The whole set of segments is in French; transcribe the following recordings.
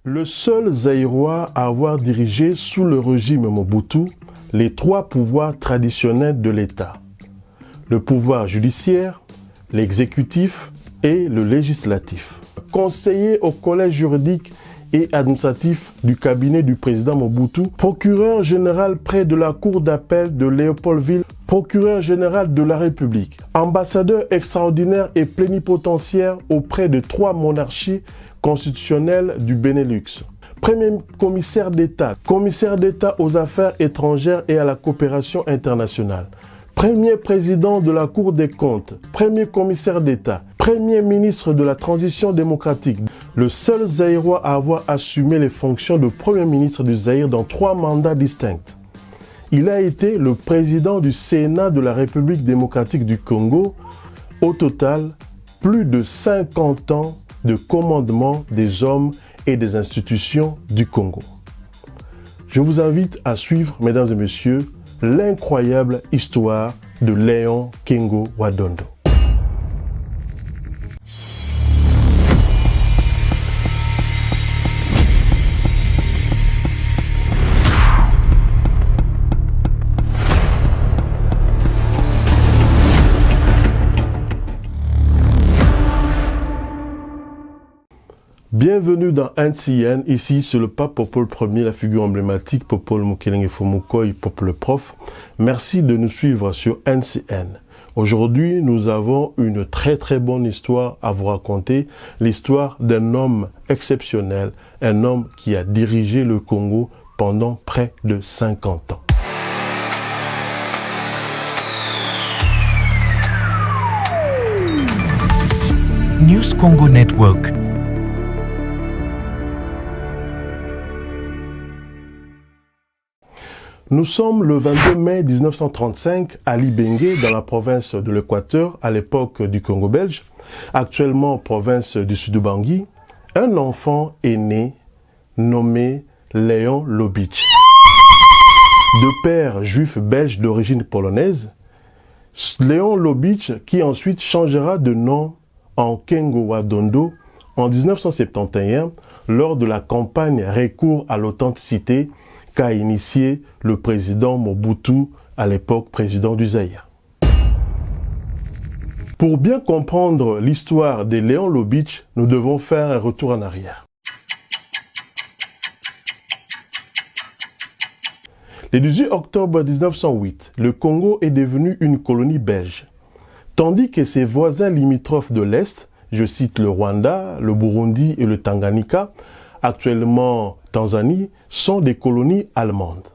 Le seul Zaïrois à avoir dirigé sous le régime Mobutu les trois pouvoirs traditionnels de l'État. Le pouvoir judiciaire, l'exécutif et le législatif. Conseiller au collège juridique et administratif du cabinet du président Mobutu, procureur général près de la cour d'appel de Léopoldville, procureur général de la République, ambassadeur extraordinaire et plénipotentiaire auprès de 3 monarchies constitutionnelles du Benelux, premier commissaire d'État aux affaires étrangères et à la coopération internationale, premier président de la Cour des comptes, premier commissaire d'État, premier ministre de la transition démocratique, le seul Zaïrois à avoir assumé les fonctions de premier ministre du Zaïre dans 3 mandats distincts. Il a été le président du Sénat de la République démocratique du Congo. Au total, plus de 50 ans de commandement des hommes et des institutions du Congo. Je vous invite à suivre, mesdames et messieurs, l'incroyable histoire de Léon Kengo Wadondo. Bienvenue dans NCN, ici c'est le pape Popol Ier, la figure emblématique, Popol Mukelenge Fomukoi, Popol Prof. Merci de nous suivre sur NCN. Aujourd'hui, nous avons une très bonne histoire à vous raconter, l'histoire d'un homme exceptionnel, un homme qui a dirigé le Congo pendant près de 50 ans. News Congo Network. Nous sommes le 22 mai 1935 à Libenge, dans la province de l'Équateur, à l'époque du Congo belge, actuellement province du Sud-Bangui. Un enfant est né, nommé Léon Lubitsch. De père juif belge d'origine polonaise, Léon Lubitsch qui ensuite changera de nom en Kengo Wadondo en 1971 lors de la campagne Recours à l'authenticité qu'a initié le président Mobutu, à l'époque président du Zaïre. Pour bien comprendre l'histoire de Léon Lubitsch, nous devons faire un retour en arrière. Le 18 octobre 1908, le Congo est devenu une colonie belge, tandis que ses voisins limitrophes de l'Est, je cite le Rwanda, le Burundi et le Tanganyika, actuellement Tanzanie, sont des colonies allemandes.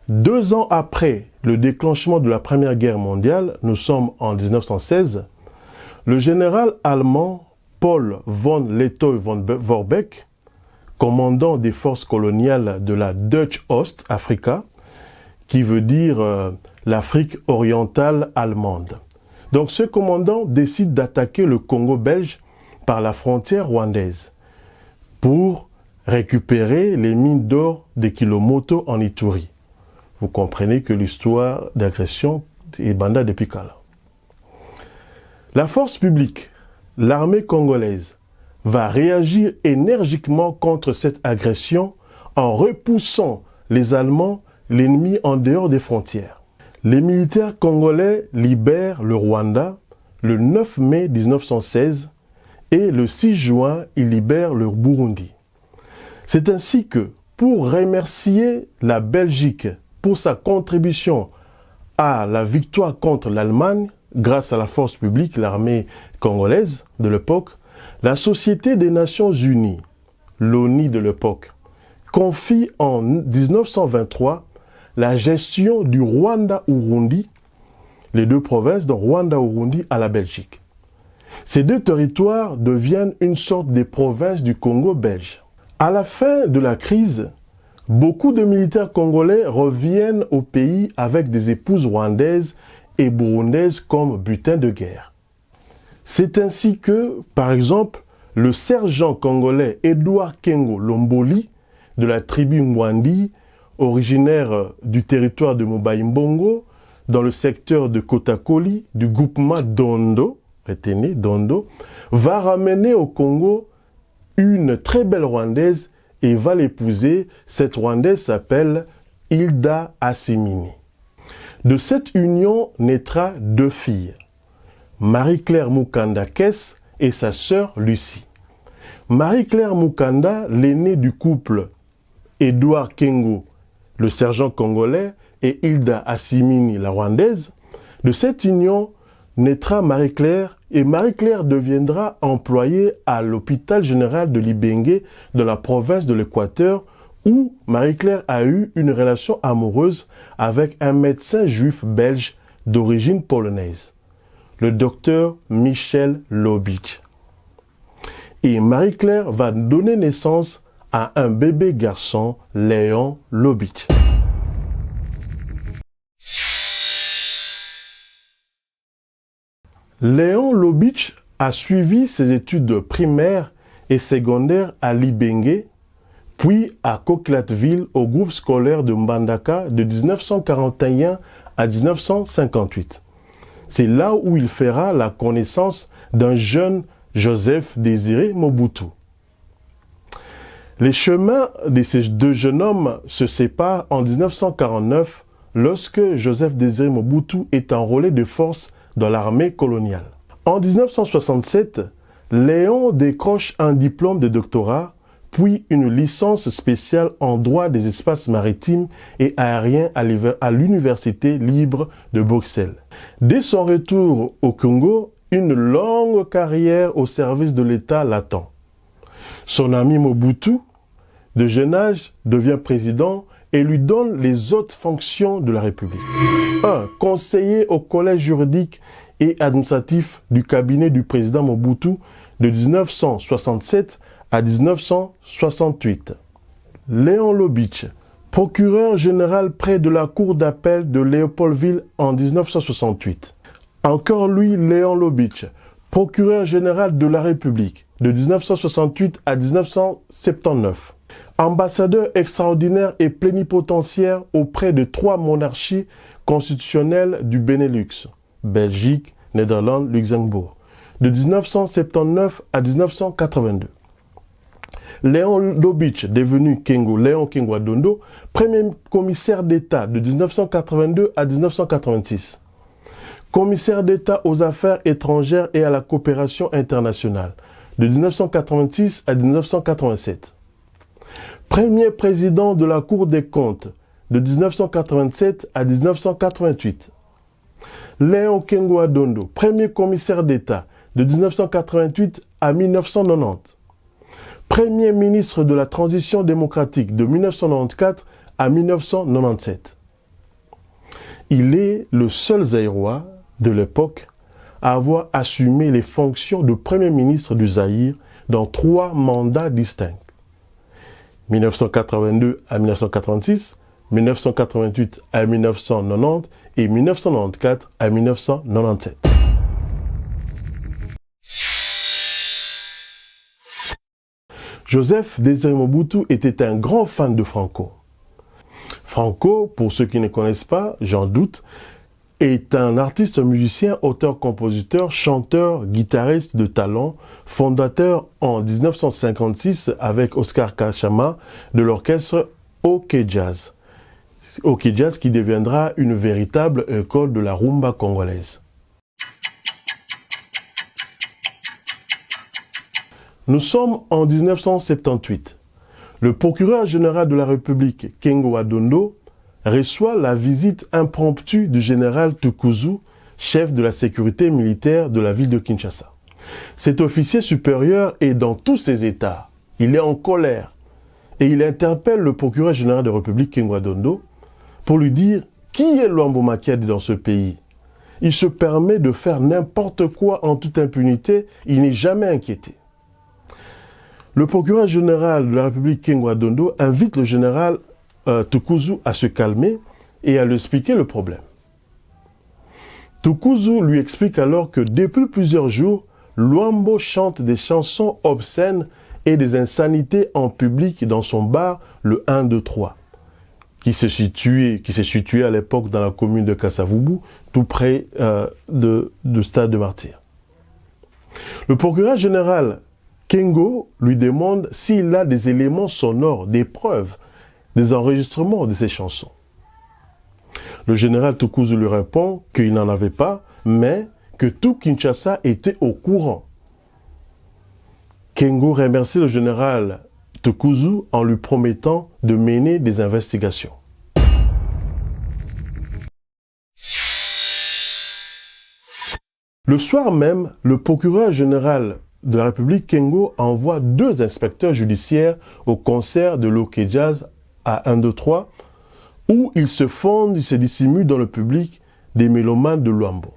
2 ans après le déclenchement de la Première Guerre mondiale, nous sommes en 1916, le général allemand Paul von Lettow von Vorbeck, commandant des forces coloniales de la Deutsche Ostafrika, qui veut dire l'Afrique orientale allemande. Donc ce commandant décide d'attaquer le Congo belge par la frontière rwandaise pour récupérer les mines d'or des Kilomoto en Ituri. Vous comprenez que l'histoire d'agression est banda depuis Kala. La force publique, l'armée congolaise, va réagir énergiquement contre cette agression en repoussant les Allemands, l'ennemi en dehors des frontières. Les militaires congolais libèrent le Rwanda le 9 mai 1916 et le 6 juin, ils libèrent le Burundi. C'est ainsi que, pour remercier la Belgique pour sa contribution à la victoire contre l'Allemagne, grâce à la force publique, l'armée congolaise de l'époque, la Société des Nations Unies, l'ONU de l'époque, confie en 1923 la gestion du Rwanda-Urundi, les 2 provinces de Rwanda-Urundi à la Belgique. Ces 2 territoires deviennent une sorte de provinces du Congo belge. À la fin de la crise, beaucoup de militaires congolais reviennent au pays avec des épouses rwandaises et burundaises comme butin de guerre. C'est ainsi que, par exemple, le sergent congolais Edouard Kengo Lomboli, de la tribu Mwandi, originaire du territoire de Mobaïmbongo, dans le secteur de Kotakoli, du groupement Dondo, retenez Dondo, va ramener au Congo une très belle Rwandaise et va l'épouser. Cette Rwandaise s'appelle Hilda Assimini. De cette union naîtra 2 filles, Marie-Claire Mukanda Kess et sa sœur Lucie. Marie-Claire Mukanda, l'aînée du couple Edouard Kengo, le sergent congolais, et Hilda Assimini, la Rwandaise. De cette union naîtra Marie-Claire, et Marie-Claire deviendra employée à l'hôpital général de Libenge dans la province de l'Équateur, où Marie-Claire a eu une relation amoureuse avec un médecin juif belge d'origine polonaise, le docteur Michel Lobich. Et Marie-Claire va donner naissance à un bébé garçon, Léon Lobich. Léon Lobich a suivi ses études primaires et secondaires à Libenge, puis à Coquelatville au groupe scolaire de Mbandaka de 1941 à 1958. C'est là où il fera la connaissance d'un jeune Joseph Désiré Mobutu. Les chemins de ces 2 jeunes hommes se séparent en 1949 lorsque Joseph Désiré Mobutu est enrôlé de force dans l'armée coloniale. En 1967, Léon décroche un diplôme de doctorat, puis une licence spéciale en droit des espaces maritimes et aériens à l'Université libre de Bruxelles. Dès son retour au Congo, une longue carrière au service de l'État l'attend. Son ami Mobutu, de jeune âge, devient président et lui donne les hautes fonctions de la République. 1. Conseiller au collège juridique et administratif du cabinet du président Mobutu de 1967 à 1968. Léon Lobich, procureur général près de la cour d'appel de Léopoldville en 1968. Encore lui, Léon Lobich, procureur général de la République de 1968 à 1979. Ambassadeur extraordinaire et plénipotentiaire auprès de 3 monarchies constitutionnelles du Benelux, Belgique, Néderlande, Luxembourg, de 1979 à 1982. Léon Lobich, devenu Kengo, Léon Kengo Adondo, premier commissaire d'État de 1982 à 1986. Commissaire d'État aux affaires étrangères et à la coopération internationale, de 1986 à 1987. Premier président de la Cour des comptes, de 1987 à 1988. Léon Kengo Adondo, premier commissaire d'État, de 1988 à 1990. Premier ministre de la Transition démocratique de 1994 à 1997. Il est le seul Zaïrois de l'époque à avoir assumé les fonctions de Premier ministre du Zaïre dans 3 mandats distincts. 1982 à 1986, 1988 à 1990 et 1994 à 1997. Joseph Désiré Mobutu était un grand fan de Franco. Franco, pour ceux qui ne connaissent pas, j'en doute, est un artiste musicien, auteur, compositeur, chanteur, guitariste de talent, fondateur en 1956 avec Oscar Kachama de l'orchestre OK Jazz. OK Jazz qui deviendra une véritable école de la rumba congolaise. Nous sommes en 1978. Le procureur général de la République, Kengo Adondo, reçoit la visite impromptue du général Tukuzu, chef de la sécurité militaire de la ville de Kinshasa. Cet officier supérieur est dans tous ses états. Il est en colère et il interpelle le procureur général de la République, Kengo Adondo, pour lui dire qui est Luambo Makiadi dans ce pays. Il se permet de faire n'importe quoi en toute impunité, il n'est jamais inquiété. Le procureur général de la République, Kengo Adondo, invite le général Tukuzu à se calmer et à lui expliquer le problème. Tukuzu lui explique alors que depuis plusieurs jours, Luambo chante des chansons obscènes et des insanités en public dans son bar, le 1, 2, 3, qui s'est situé à l'époque dans la commune de Kasavubu, tout près de Stade de Martyrs. Le procureur général Kengo lui demande s'il a des éléments sonores, des preuves, des enregistrements de ses chansons. Le général Tukuzu lui répond qu'il n'en avait pas, mais que tout Kinshasa était au courant. Kengo remercie le général Tukuzu en lui promettant de mener des investigations. Le soir même, le procureur général de la République, Kengo, envoie 2 inspecteurs judiciaires au concert de l'Ok Jazz à 1-2-3, où ils se dissimulent dans le public des mélomanes de Luambo.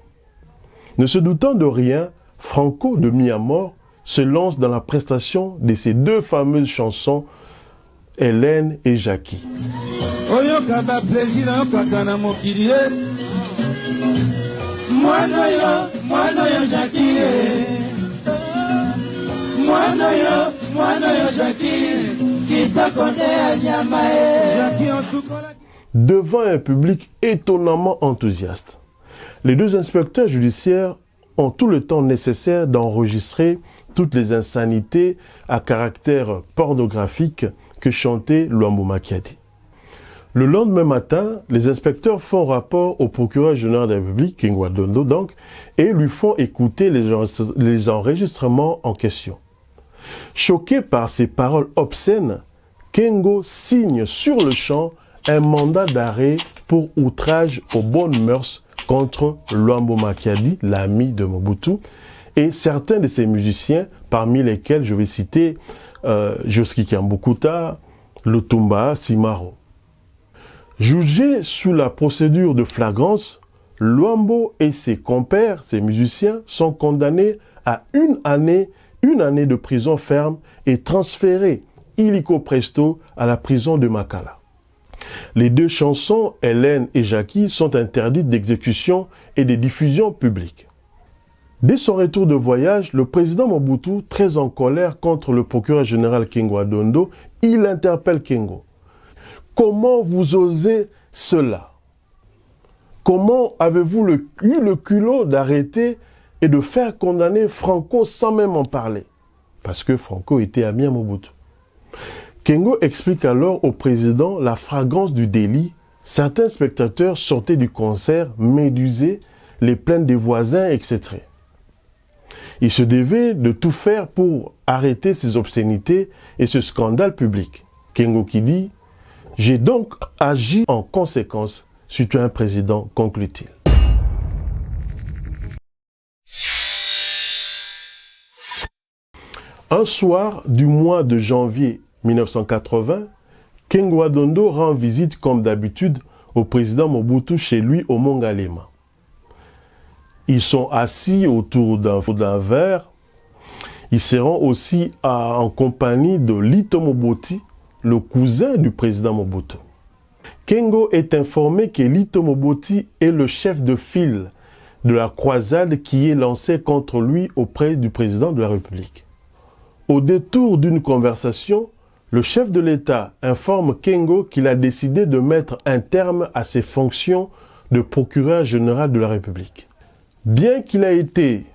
Ne se doutant de rien, Franco de Miamor se lance dans la prestation de ces 2 fameuses chansons, Hélène et Jackie. Devant un public étonnamment enthousiaste, les 2 inspecteurs judiciaires ont tout le temps nécessaire d'enregistrer toutes les insanités à caractère pornographique que chantait Luambo Makiadi. Le lendemain matin, les inspecteurs font rapport au procureur général de la République, Kengo Adondo donc, et lui font écouter les enregistrements en question. Choqué par ces paroles obscènes, Kengo signe sur le champ un mandat d'arrêt pour outrage aux bonnes mœurs contre Luambo Makiadi, l'ami de Mobutu, et certains de ses musiciens, parmi lesquels je vais citer Josky Kiambukuta, Lutumba Simaro. Jugés sous la procédure de flagrance, Luambo et ses compères, ses musiciens, sont condamnés à une année de prison ferme et transférés illico presto à la prison de Makala. Les 2 chansons, Hélène et Jackie, sont interdites d'exécution et de diffusion publique. Dès son retour de voyage, le président Mobutu, très en colère contre le procureur général Kengo Adondo, il interpelle Kengo. Comment vous osez cela? Comment avez-vous eu le culot d'arrêter et de faire condamner Franco sans même en parler? Parce que Franco était ami à Mobutu. Kengo explique alors au président la flagrance du délit. Certains spectateurs sortaient du concert, médusés, les plaintes des voisins, etc. Il se devait de tout faire pour arrêter ces obscénités et ce scandale public. Kengo qui dit « J'ai donc agi en conséquence, suite à un président », conclut-il. Un soir du mois de janvier 1980, Kengo Adondo rend visite comme d'habitude au président Mobutu chez lui au Mont Galema. Ils sont assis autour d'un verre. Ils seront aussi en compagnie de Lito Moboti, le cousin du président Mobutu. Kengo est informé que Lito Moboti est le chef de file de la croisade qui est lancée contre lui auprès du président de la République. Au détour d'une conversation, le chef de l'État informe Kengo qu'il a décidé de mettre un terme à ses fonctions de procureur général de la République. Bien qu'il ait été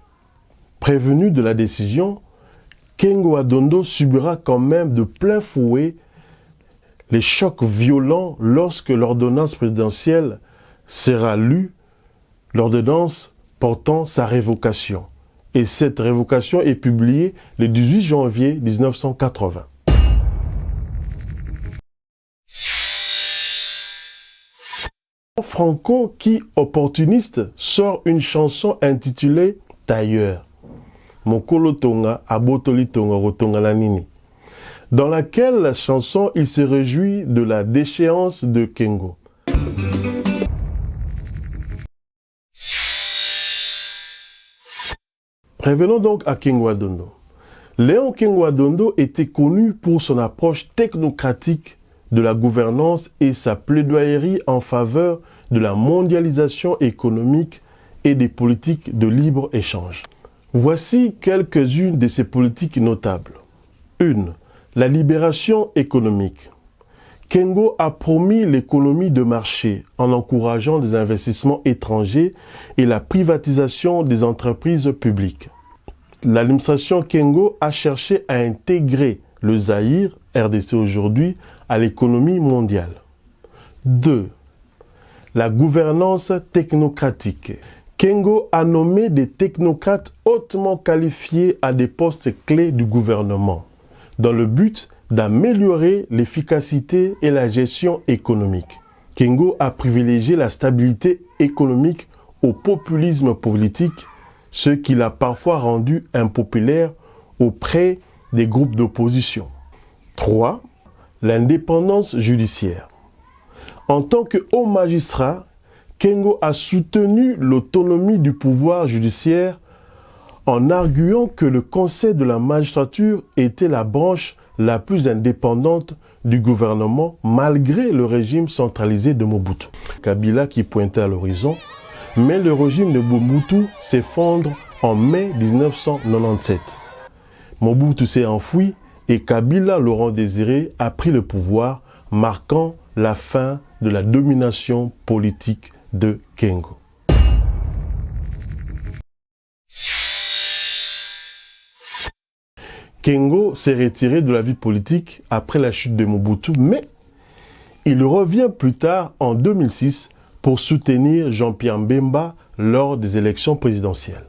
prévenu de la décision, Kengo Adondo subira quand même de plein fouet les chocs violents lorsque l'ordonnance présidentielle sera lue, l'ordonnance portant sa révocation. Et cette révocation est publiée le 18 janvier 1980. Franco, qui, opportuniste, sort une chanson intitulée « Tailleur », Mokolo Tonga, Abotoli Tonga, Rotonga Lanini, dans laquelle la chanson, il se réjouit de la déchéance de Kengo. Revenons donc à Kengo Adondo. Léon Kengo Adondo était connu pour son approche technocratique de la gouvernance et sa plaidoyerie en faveur de la mondialisation économique et des politiques de libre-échange. Voici quelques-unes de ces politiques notables. 1. La libération économique. Kengo a promis l'économie de marché en encourageant des investissements étrangers et la privatisation des entreprises publiques. l'administration Kengo a cherché à intégrer le Zaïre, RDC aujourd'hui, à l'économie mondiale. 2. La gouvernance technocratique. Kengo a nommé des technocrates hautement qualifiés à des postes clés du gouvernement, dans le but d'améliorer l'efficacité et la gestion économique. Kengo a privilégié la stabilité économique au populisme politique, ce qui l'a parfois rendu impopulaire auprès des groupes d'opposition. 3. L'indépendance judiciaire. En tant que haut magistrat, Kengo a soutenu l'autonomie du pouvoir judiciaire en arguant que le Conseil de la magistrature était la branche la plus indépendante du gouvernement malgré le régime centralisé de Mobutu. Kabila qui pointait à l'horizon, mais le régime de Mobutu s'effondre en mai 1997. Mobutu s'est enfoui et Kabila, Laurent Désiré, a pris le pouvoir, marquant la fin de la domination politique de Kengo. Kengo s'est retiré de la vie politique après la chute de Mobutu, mais il revient plus tard en 2006 pour soutenir Jean-Pierre Mbemba lors des élections présidentielles.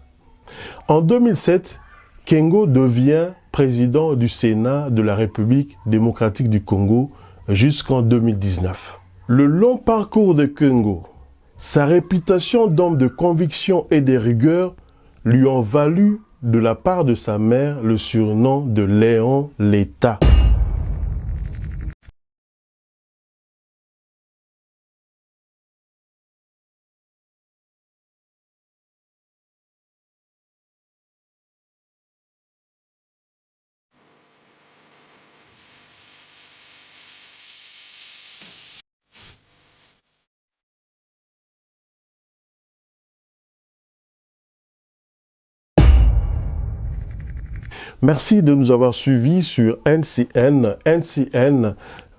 En 2007, Kengo devient président du Sénat de la République démocratique du Congo jusqu'en 2019. Le long parcours de Kengo, sa réputation d'homme de conviction et de rigueur lui ont valu de la part de sa mère le surnom de Léon l'État. Merci de nous avoir suivis sur NCN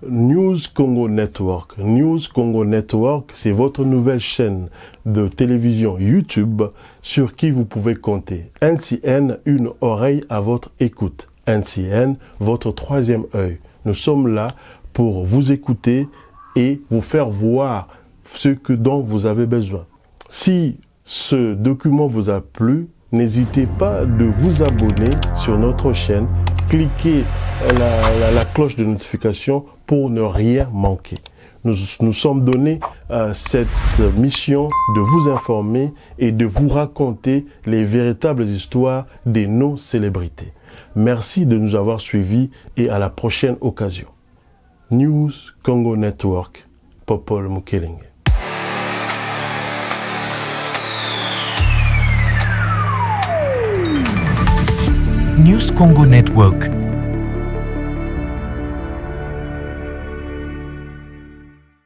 News Congo Network. News Congo Network, c'est votre nouvelle chaîne de télévision YouTube sur qui vous pouvez compter. NCN, une oreille à votre écoute. NCN, votre troisième œil. Nous sommes là pour vous écouter et vous faire voir ce dont vous avez besoin. Si ce document vous a plu, n'hésitez pas de vous abonner sur notre chaîne, cliquez la cloche de notification pour ne rien manquer. Nous sommes donnés cette mission de vous informer et de vous raconter les véritables histoires de nos célébrités. Merci de nous avoir suivis et à la prochaine occasion. News Congo Network, Popol Mukeling. News Congo Network